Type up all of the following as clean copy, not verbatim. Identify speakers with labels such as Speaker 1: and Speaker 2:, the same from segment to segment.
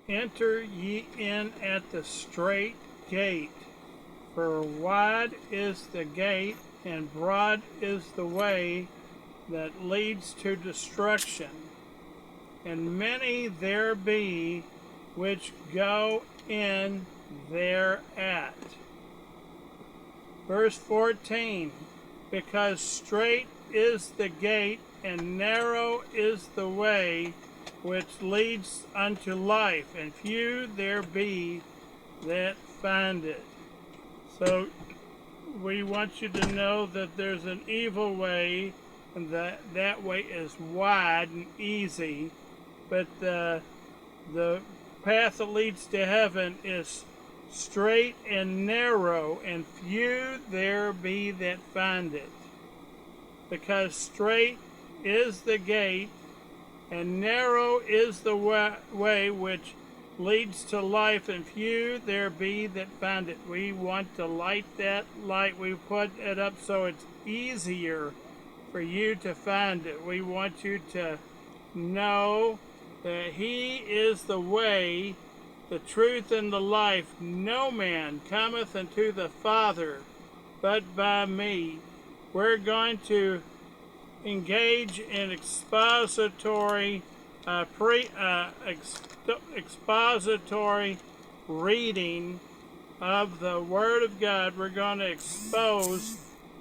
Speaker 1: Enter ye in at the strait gate, for wide is the gate, and broad is the way that leads to destruction, and many there be which go in thereat. Verse 14, because strait is the gate, and narrow is the way which leads unto life, and few there be that find it. So we want you to know that there's an evil way, and that way is wide and easy, but the path that leads to heaven is straight and narrow, and few there be that find it. Because straight is the gate, and narrow is the way which leads to life, and few there be that find it. We want to light that light. We put it up so it's easier for you to find it. We want you to know that He is the way, the truth, and the life. No man cometh unto the Father but by me. We're going to engage in expository reading of the Word of God. We're going to expose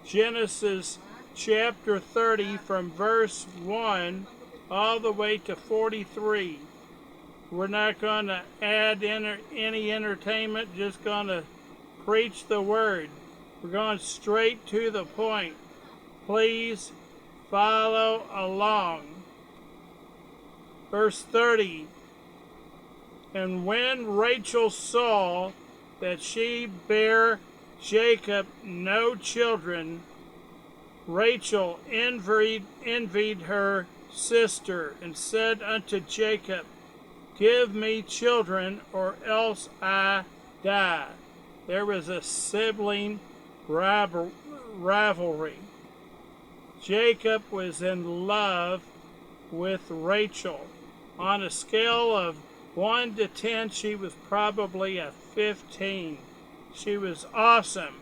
Speaker 1: Genesis chapter 30 from verse 1 all the way to 43. We're not going to add any entertainment, just going to preach the Word. We're going straight to the point. Please follow along. Verse 30, and when Rachel saw that she bare Jacob no children, Rachel envied her sister, and said unto Jacob, give me children, or else I die. There was a sibling rivalry. Jacob was in love with Rachel. On a scale of 1 to 10, she was probably a 15. She was awesome.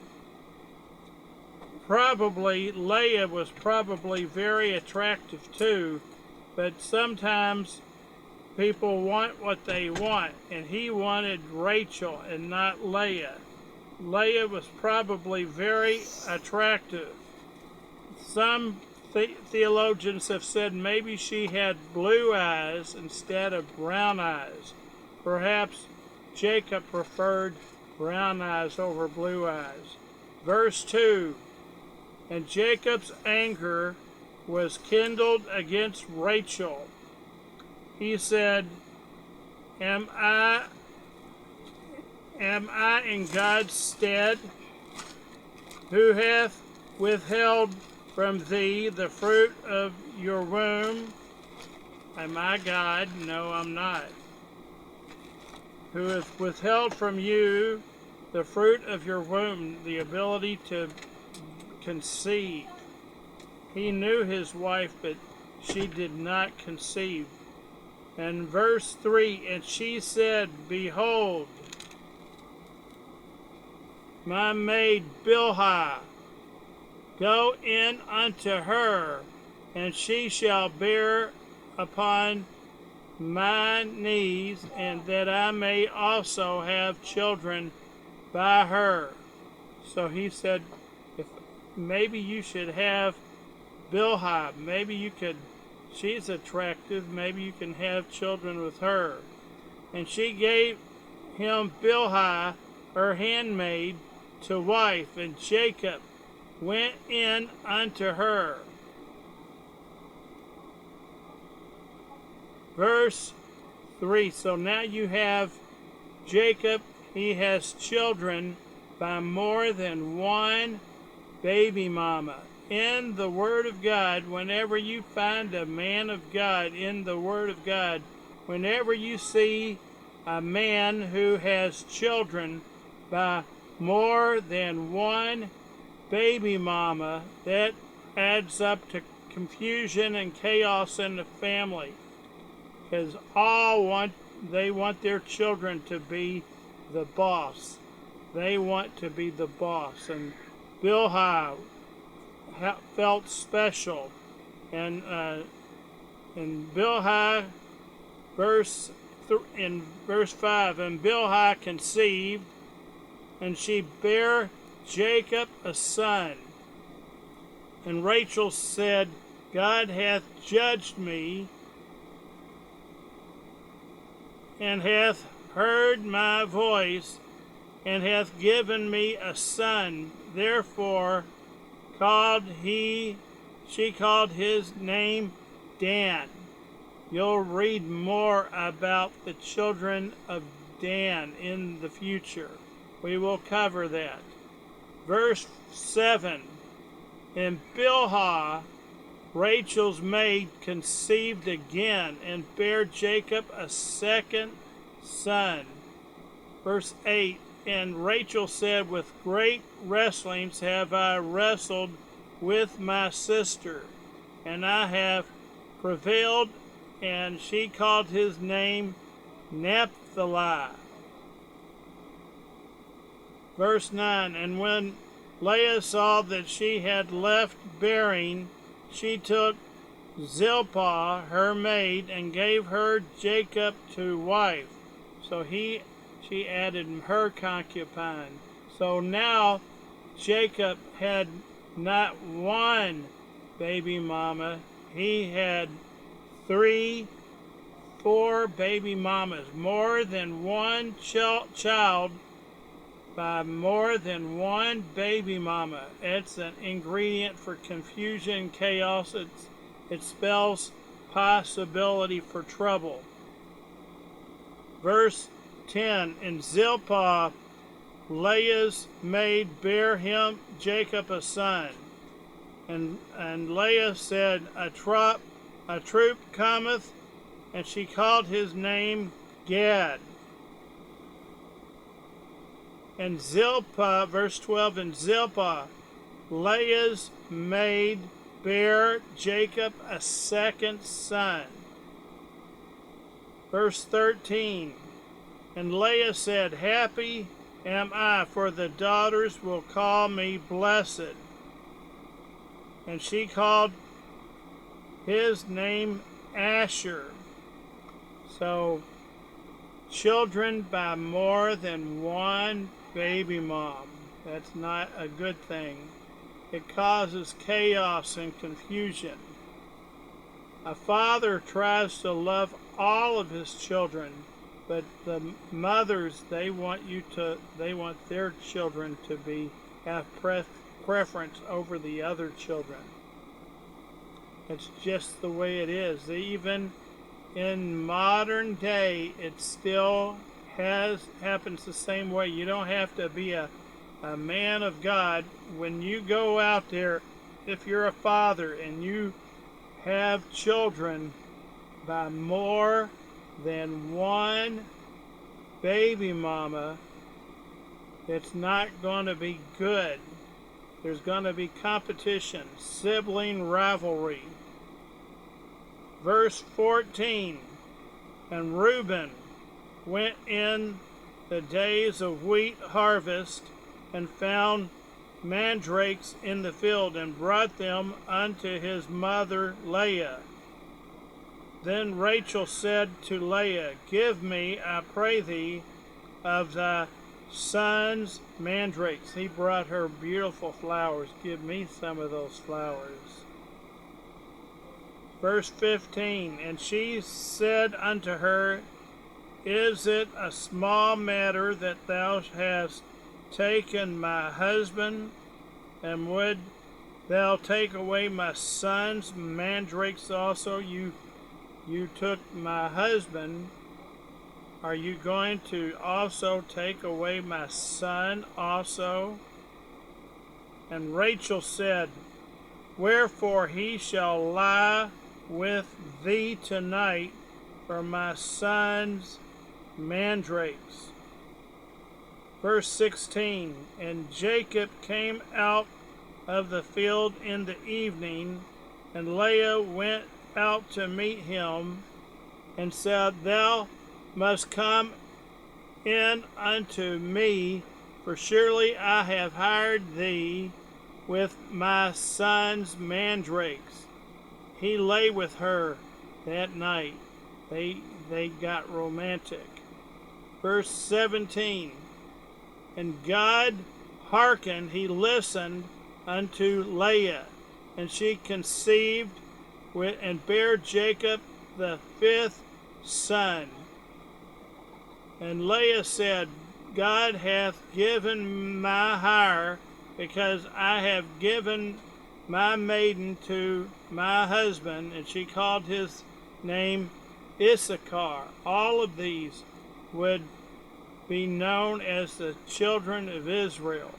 Speaker 1: Probably Leah was probably very attractive too, but sometimes people want what they want, and he wanted Rachel and not Leah. Leah was probably very attractive. Some theologians have said maybe she had blue eyes instead of brown eyes. Perhaps Jacob preferred brown eyes over blue eyes. Verse 2, and Jacob's anger was kindled against Rachel. He said, Am I in God's stead, who hath withheld from thee the fruit of your womb? Am I God? No, I'm not. Who hath withheld from you the fruit of your womb, the ability to conceive. He knew his wife, but she did not conceive. And verse 3, and she said, behold, my maid Bilhah, go in unto her, and she shall bear upon my knees, and that I may also have children by her. So he said, if maybe you should have Bilhah, maybe you could, she's attractive, maybe you can have children with her. And she gave him Bilhah, her handmaid, to wife, and Jacob went in unto her. Verse 3, so now you have Jacob, he has children by more than one baby mama. In the Word of God, whenever you find a man of God in the Word of God, whenever you see a man who has children by more than one baby mama, that adds up to confusion and chaos in the family, because all want they want their children to be the boss. They want to be the boss. And Bilhah felt special. And in Bilhah, in verse 5, and Bilhah conceived, and she bare Jacob a son. And Rachel said, God hath judged me, and hath heard my voice, and hath given me a son. Therefore she called his name Dan. You'll read more about the children of Dan in the future. We will cover that. Verse 7, and Bilhah, Rachel's maid, conceived again, and bare Jacob a second son. Verse 8, and Rachel said, with great wrestlings have I wrestled with my sister, and I have prevailed, and she called his name Naphtali. Verse 9, and when Leah saw that she had left bearing, she took Zilpah, her maid, and gave her Jacob to wife. So she added her concubine. So now Jacob had not one baby mama. He had 4 baby mamas. More than one child by more than one baby mama. It's an ingredient for confusion and chaos. It spells possibility for trouble. Verse 10, and Zilpah, Leah's maid, bare him Jacob a son. And Leah said, a troop cometh, and she called his name Gad. And Zilpah, verse 12, and Zilpah, Leah's maid, bare Jacob a second son. Verse 13, and Leah said, happy am I, for the daughters will call me blessed. And she called his name Asher. So, children by more than one baby mom. That's not a good thing. It causes chaos and confusion. A father tries to love all of his children, but the mothers, they want their children to have preference over the other children. It's just the way it is. Even in modern day, it still happens the same way. You don't have to be a man of God. When you go out there, if you're a father and you have children by more than one baby mama, it's not going to be good. There's going to be competition, sibling rivalry. Verse 14, and Reuben went in the days of wheat harvest, and found mandrakes in the field, and brought them unto his mother Leah. Then Rachel said to Leah, give me, I pray thee, of thy son's mandrakes. He brought her beautiful flowers. Give me some of those flowers. Verse 15, and she said unto her, is it a small matter that thou hast taken my husband, and would thou take away my son's mandrakes also? You took my husband. Are you going to also take away my son also? And Rachel said, wherefore he shall lie with thee tonight for my son's mandrakes. Verse 16, and Jacob came out of the field in the evening, and Leah went out to meet him, and said, thou must come in unto me, for surely I have hired thee with my son's mandrakes. He lay with her that night. They got romantic. Verse 17. And God hearkened, he listened unto Leah, and she conceived and bare Jacob the 5th son. And Leah said, God hath given my hire, because I have given my maiden to my husband. And she called his name Issachar. All of these would be known as the children of Israel,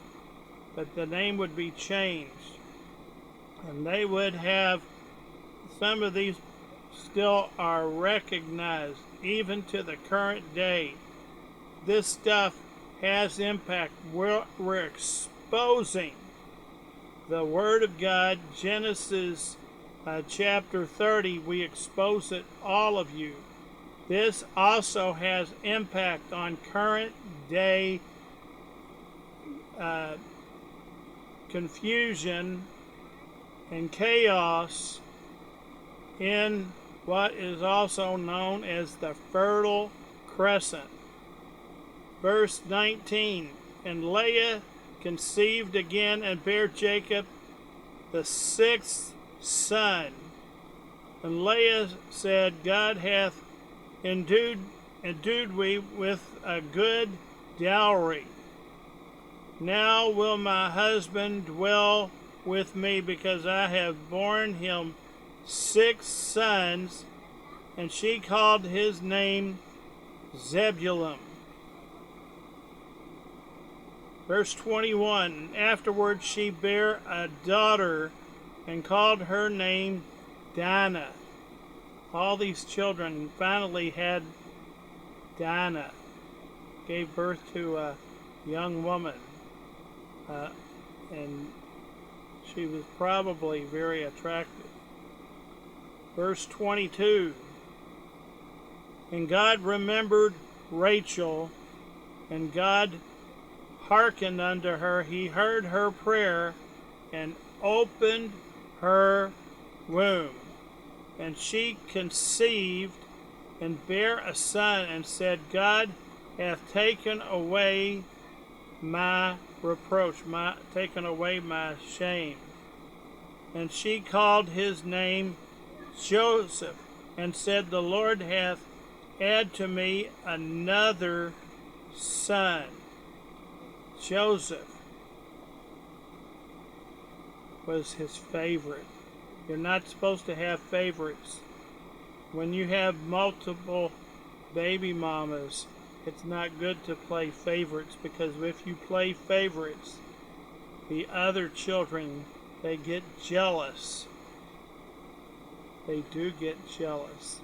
Speaker 1: but the name would be changed. And they would have, some of these still are recognized even to the current day. This stuff has impact. We're exposing the Word of God. Genesis chapter 30, we expose it, all of you. This also has impact on current day confusion and chaos in what is also known as the Fertile Crescent. Verse 19, and Leah conceived again and bare Jacob the 6th son. And Leah said, God hath endued we with a good dowry. Now will my husband dwell with me, because I have borne him 6 sons. And she called his name Zebulun. Verse 21, afterwards she bare a daughter, and called her name Dinah. All these children finally had Dinah, gave birth to a young woman, and she was probably very attractive. Verse 22, and God remembered Rachel, and God hearkened unto her. He heard her prayer and opened her womb. And she conceived and bare a son, and said, God hath taken away my reproach, taken away my shame. And she called his name Joseph, and said, the Lord hath added to me another son. Joseph was his favorite. You're not supposed to have favorites. When you have multiple baby mamas, it's not good to play favorites, because if you play favorites, the other children, they get jealous. They do get jealous.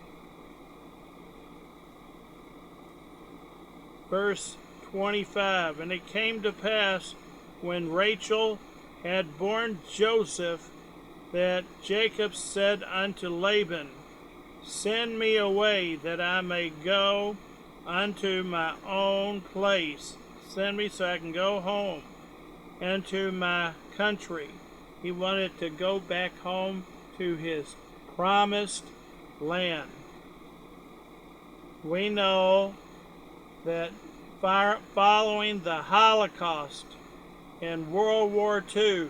Speaker 1: Verse 25, and it came to pass, when Rachel had borne Joseph, that Jacob said unto Laban, send me away, that I may go unto my own place. Send me so I can go home and to my country. He wanted to go back home to his promised land. We know that following the Holocaust in World War II,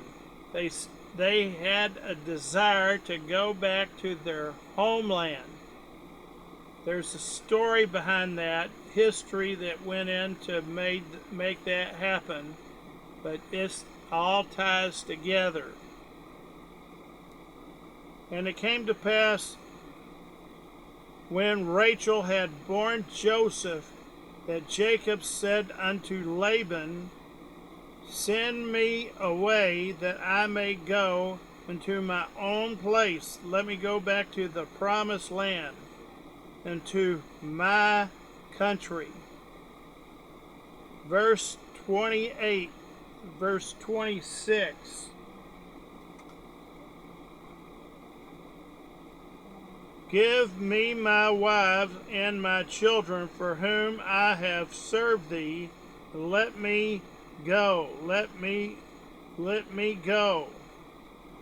Speaker 1: they had a desire to go back to their homeland. There's a story behind that, history that went in to make that happen, but it all ties together. And it came to pass, when Rachel had borne Joseph, that Jacob said unto Laban, send me away, that I may go into my own place. Let me go back to the promised land and to my country. Verse 28, verse 26. Give me my wives and my children for whom I have served thee. Let me go, let me go.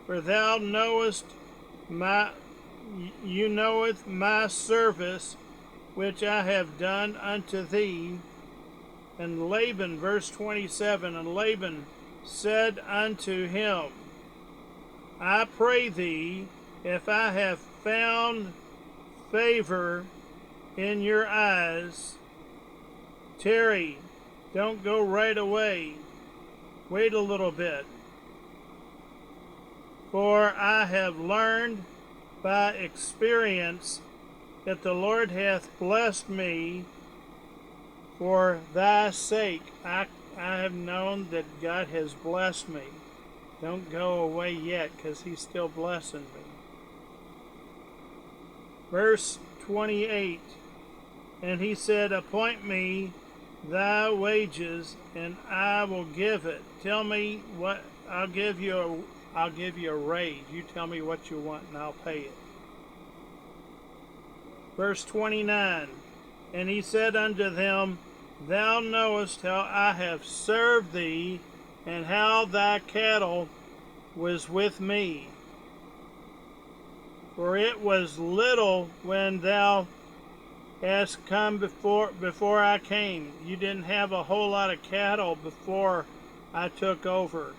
Speaker 1: For thou knowest you knoweth my service which I have done unto thee. And Laban, verse 27, and Laban said unto him, I pray thee, if I have found favor in your eyes, tarry, don't go right away. Wait a little bit. For I have learned by experience that the Lord hath blessed me for thy sake. I have known that God has blessed me. Don't go away yet, because he's still blessing me. Verse 28, and he said, appoint me thy wages, and I will give it. Tell me what, I'll give you a raise. You tell me what you want, and I'll pay it. Verse 29, and he said unto them, thou knowest how I have served thee, and how thy cattle was with me. For it was little when thou hast come before I came. You didn't have a whole lot of cattle before I took over.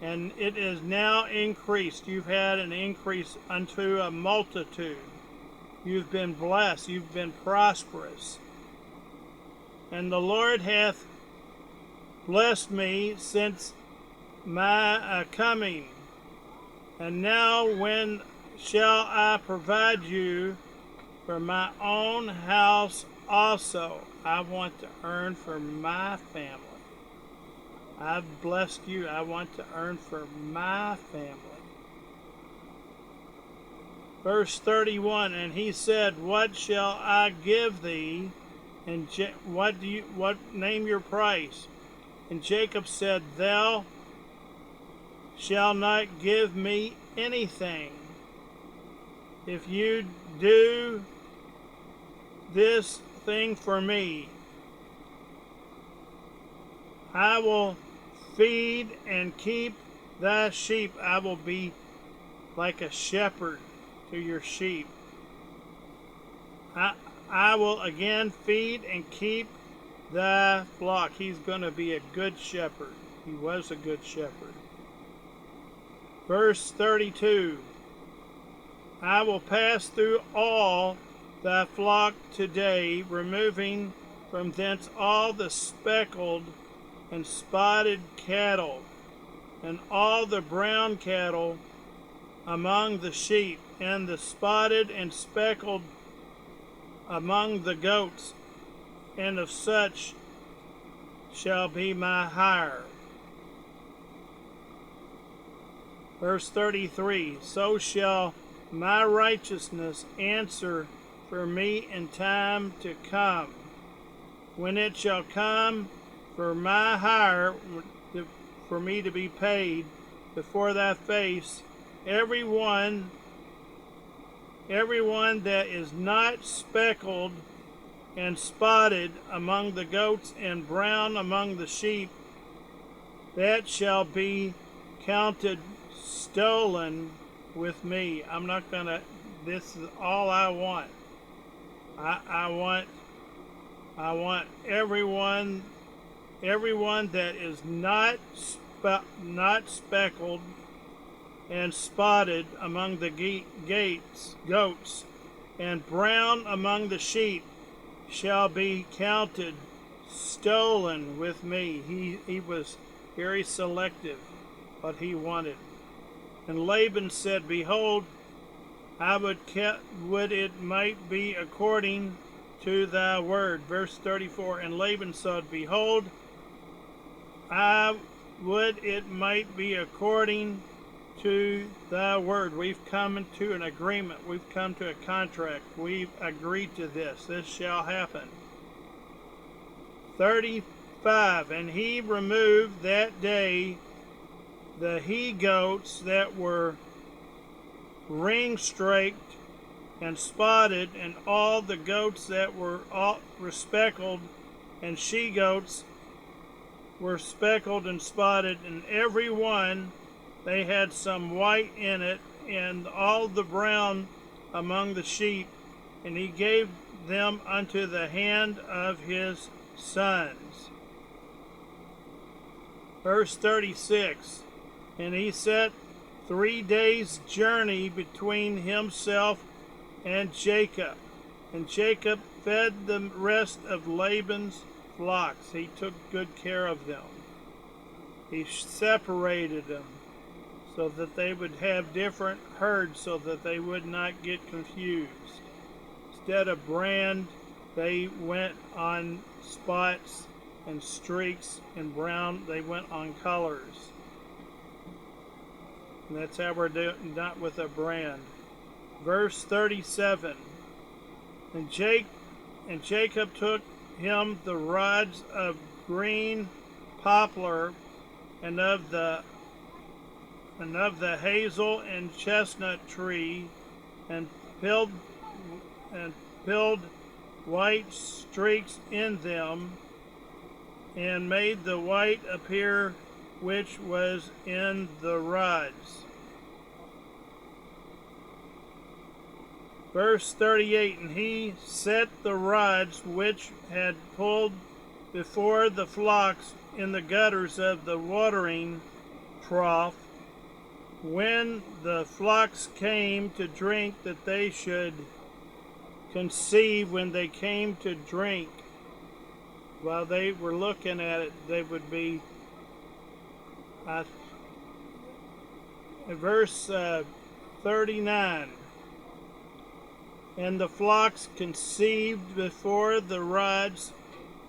Speaker 1: And it is now increased. You've had an increase unto a multitude. You've been blessed. You've been prosperous. And the Lord hath blessed me since my coming. And now when shall I provide you for my own house also? I want to earn for my family. I've blessed you. I want to earn for my family. Verse 31, and he said, what shall I give thee? And what name your price? And Jacob said, thou shalt not give me anything. If you do this thing for me, I will feed and keep thy sheep. I will be like a shepherd to your sheep. I will again feed and keep thy flock. He's going to be a good shepherd. He was a good shepherd. Verse 32, I will pass through all thy flock today, removing from thence all the speckled and spotted cattle, and all the brown cattle among the sheep, and the spotted and speckled among the goats, and of such shall be my hire. Verse 33, so shall my righteousness answer for me in time to come, when it shall come for my hire, for me to be paid before thy face, everyone that is not speckled and spotted among the goats and brown among the sheep, that shall be counted stolen with me. I'm not gonna, this is all I want. I want everyone that is not speckled and spotted among the goats, and brown among the sheep, shall be counted stolen with me. He was very selective what he wanted. And Laban said, behold, I would it might be according to thy word. Verse 34, and Laban said, behold, I would it might be according to thy word. We've come to an agreement. We've come to a contract. We've agreed to this. This shall happen. 35, and he removed that day the he goats that were ring-straked and spotted, and all the goats that were speckled, and she goats were speckled and spotted, and every one they had some white in it, and all the brown among the sheep, and he gave them unto the hand of his sons. Verse 36, and he set 3 days' journey between himself and Jacob, and Jacob fed the rest of Laban's flocks. He took good care of them. He separated them so that they would have different herds so that they would not get confused. Instead of brand, they went on spots and streaks, and brown, they went on colors. And that's how we're doing, not with a brand. Verse 37, and Jacob took him the rods of green poplar and of the hazel and chestnut tree, and filled white streaks in them, and made the white appear which was in the rods. Verse 38, and he set the rods which had pulled before the flocks in the gutters of the watering trough, when the flocks came to drink, that they should conceive when they came to drink. While they were looking at it, they would be verse 39, and the flocks conceived before the rods,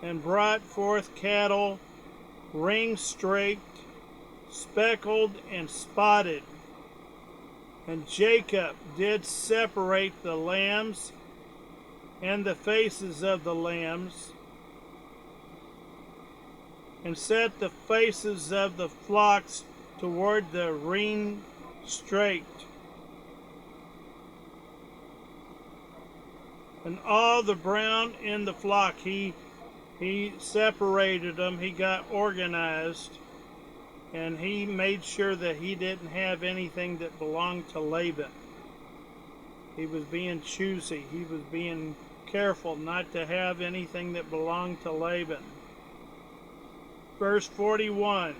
Speaker 1: and brought forth cattle, ring-straked, speckled, and spotted. And Jacob did separate the lambs and the faces of the lambs, and set the faces of the flocks toward the ring-straked. And all the brown in the flock, he separated them, he got organized, and he made sure that he didn't have anything that belonged to Laban. He was being choosy. He was being careful not to have anything that belonged to Laban. Verse 41,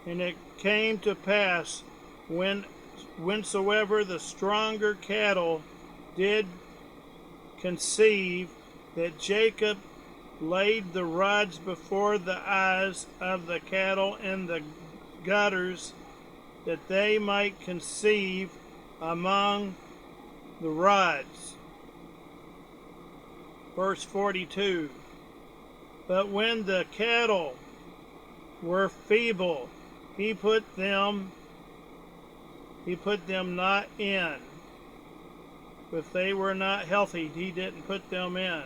Speaker 1: and it came to pass, whensoever the stronger cattle did conceive, that Jacob laid the rods before the eyes of the cattle in the gutters, that they might conceive among the rods. Verse 42, but when the cattle were feeble, he put them not in. If they were not healthy, he didn't put them in.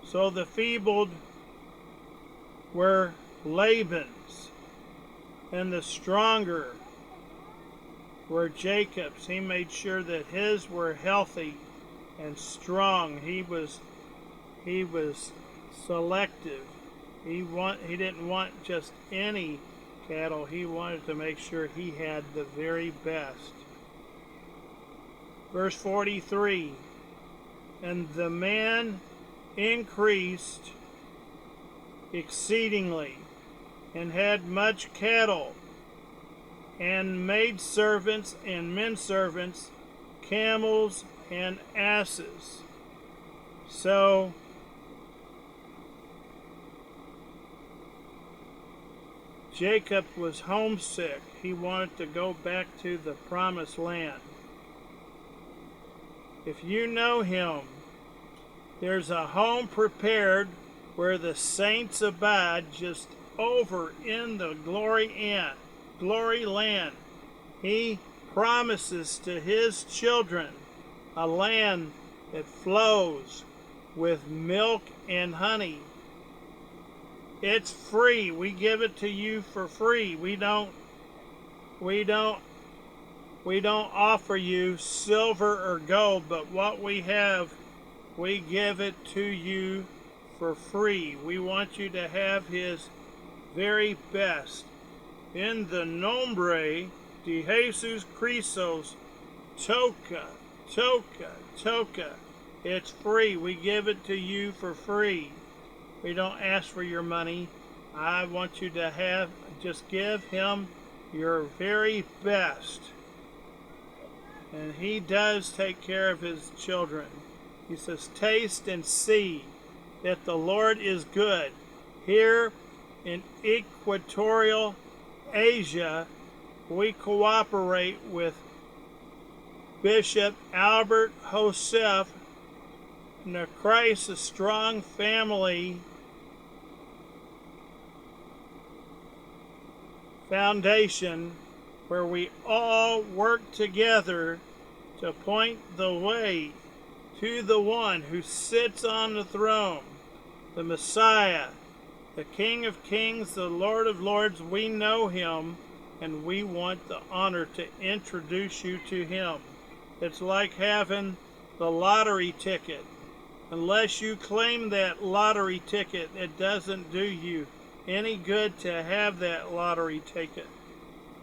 Speaker 1: So the feebled were Laban's, and the stronger were Jacob's. He made sure that his were healthy and strong. He was selective. He didn't want just any cattle. He wanted to make sure he had the very best. Verse 43, and the man increased exceedingly, and had much cattle, and maidservants and menservants, camels and asses. So Jacob was homesick. He wanted to go back to the promised land. If you know him, there's a home prepared where the saints abide, just over in the glory land. He promises to his children a land that flows with milk and honey. It's free. We give it to you for free. We don't We don't offer you silver or gold, but what we have, we give it to you for free. We want you to have his very best. In the nombre de Jesus Christos, toca, toca, toca. It's free. We give it to you for free. We don't ask for your money. I want you to just give him your very best. And he does take care of his children. He says, taste and see that the Lord is good. Here in Equatorial Asia, we cooperate with Bishop Albert Joseph and the Christ a Strong Family Foundation, where we all work together to point the way to the one who sits on the throne, the Messiah, the King of Kings, the Lord of Lords. We know him, and we want the honor to introduce you to him. It's like having the lottery ticket. Unless you claim that lottery ticket, it doesn't do you any good to have that lottery ticket.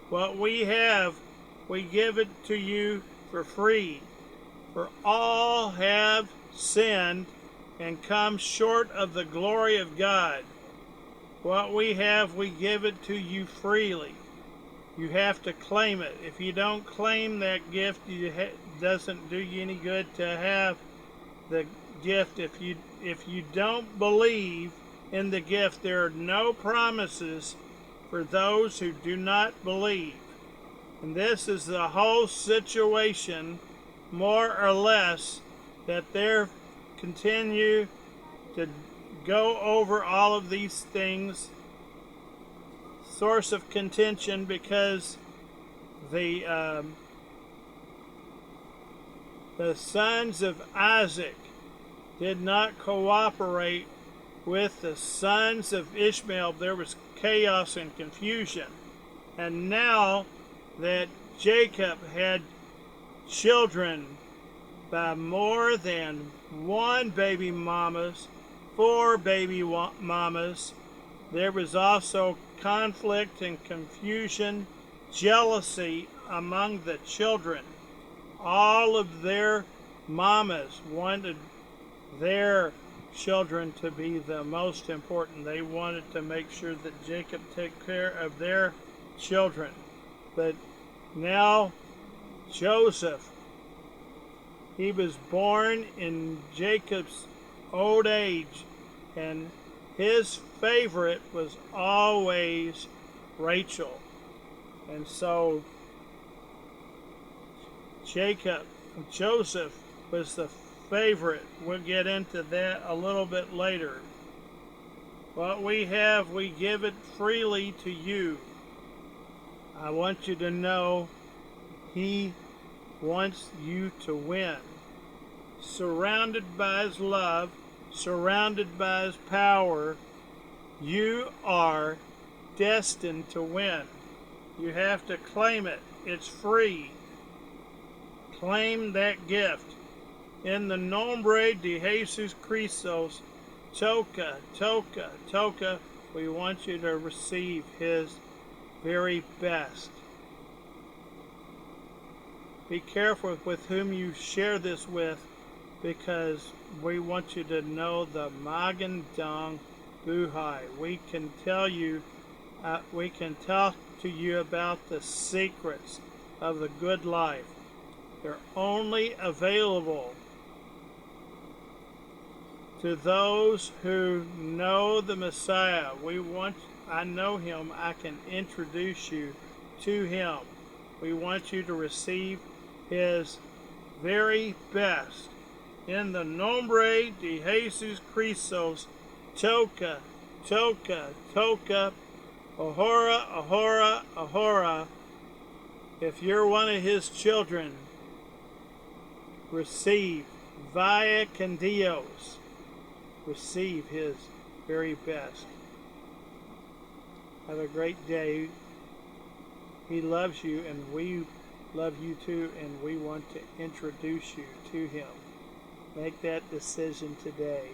Speaker 1: What we have, we give it to you for free. For all have sinned and come short of the glory of God. What we have, we give it to you freely. You have to claim it. If you don't claim that gift, it doesn't do you any good to have the gift. If you don't believe in the gift, there are no promises for those who do not believe. And this is the whole situation, more or less, that they continue to go over all of these things. Source of contention, because the sons of Isaac did not cooperate with the sons of Ishmael. There was chaos and confusion. And now that Jacob had children by more than one baby mamas, 4 baby mamas, there was also conflict and confusion, jealousy among the children. All of their mamas wanted their children to be the most important. They wanted to make sure that Jacob took care of their children. But now Joseph, he was born in Jacob's old age, and his favorite was always Rachel. And so Joseph was the favorite. We'll get into that a little bit later. What we have, we give it freely to you. I want you to know he wants you to win. Surrounded by his love, surrounded by his power, you are destined to win. You have to claim it. It's free. Claim that gift. In the nombre de Jesus Christos, toca, toca, toca, we want you to receive his very best. Be careful with whom you share this with, because we want you to know the Magen Dong Buhai. We can tell to you about the secrets of the good life. They're only available to those who know the Messiah. I know him. I can introduce you to him. We want you to receive his very best. In the nombre de Jesus Christos, toca, toca, toca, ahora, ahora, ahora. If you're one of his children, receive via con Dios. Receive his very best. Have a great day. He loves you, and we love you too, and we want to introduce you to Him. Make that decision today.